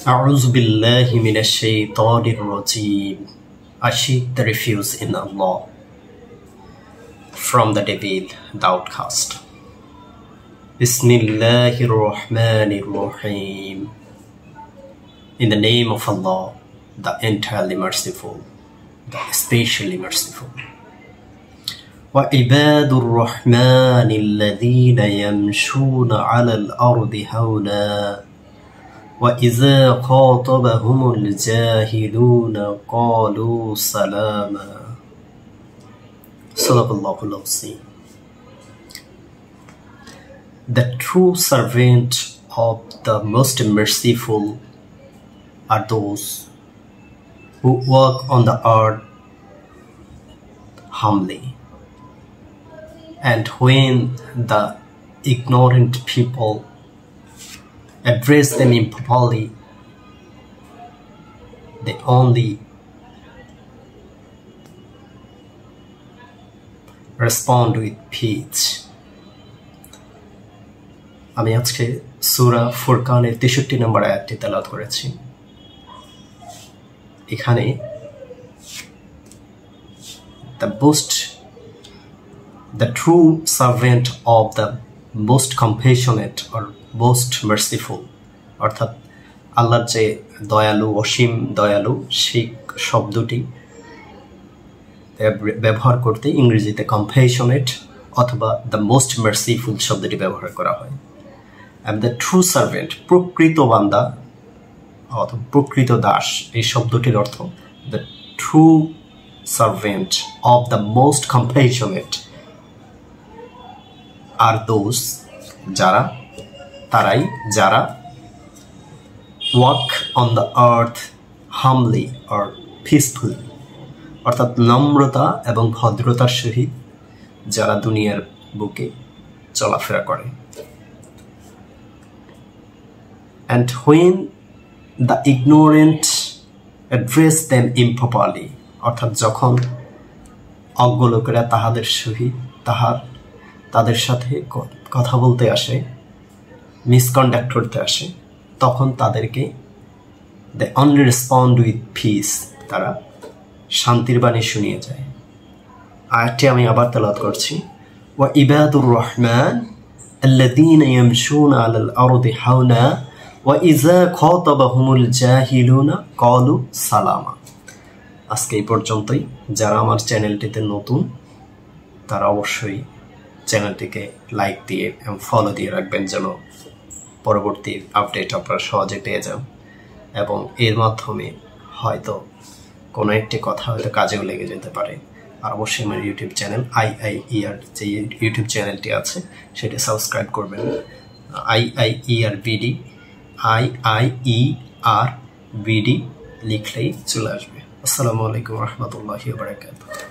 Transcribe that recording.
A'udhu billahi minash shaitanir rajim. I seek the refuge in Allah from the devil, the outcast. Bismillahir Rahmanir Rahim. In the name of Allah, the entirely merciful, the especially merciful. وَعِبَادُ الرَّحْمَنِ الَّذِينَ يَمْشُونَ عَلَى الْأَرْضِ هَوْنًا وَإِذَا خَاطَبَهُمُ الْجَاهِلُونَ قَالُوا سَلَامًا. Sadaqallahul Azim. The true servant of the most merciful are those who walk on the earth humbly, and when the ignorant people address them improperly, they only respond with peace. আমি আজকে সূরা ফুরকানের 63 নম্বর আয়াতটি তেলাওয়াত করেছি। এখানে the true servant of the most compassionate or most merciful, অর্থাৎ আল্লাহর যে দয়ালু, অসীম দয়ালু, সেই শব্দটি ব্যবহার করতে ইংরেজিতে compassionate অথবা the most merciful শব্দটি ব্যবহার করা হয়। and the true servant, প্রকৃত বান্দা অথবা প্রকৃত দাস, এই শব্দটির অর্থ the true servant of the most compassionate are those যারা walk on the earth humbly or peacefully, অর্থাৎ নম্রতা এবং ভদ্রতার সহিত যারা দুনিয়ার বুকে চলাফেরা করে। and when the ignorant address them improperly, অর্থাৎ যখন অজ্ঞ লোকেরা তাদের সহিত তাদের সাথে কথা বলতে আসে, মিসকন্ডাক্ট করতে আসে, তখন তাদেরকে they only respond with peace, তারা শান্তির বাণী শুনিয়ে যায়। আয়াতটি আমি আবার তেলাওয়াত করছি। ওয়াইবাদুর রহমান আল্লাযীনা ইয়ামশুনা আলাল আরদি হাওনা ওয়া ইযা খাতাবাহুমুল জাহিলুনা ক্বালু সালামা। আজকে এই পর্যন্তই। যারা আমার চ্যানেলটিতে নতুন তারা অবশ্যই চ্যানেলটিকে লাইক দিয়ে এবং ফলো দিয়ে রাখবেন, যেন পরবর্তী আপডেট আপনারা সহজে পেয়ে যান, এবং এর মাধ্যমে হয়তো কোনো একটি কথা হয়তো কাজেও লেগে যেতে পারে। আর অবশ্যই আমার ইউটিউব চ্যানেল IIER যে ইউটিউব চ্যানেলটি আছে সেটা সাবস্ক্রাইব করবেন। IIERBD লিখলেই চলে আসবে। আসসালামু আলাইকুম রহমতুল্লাহি ওয়া বারাকাতুহু।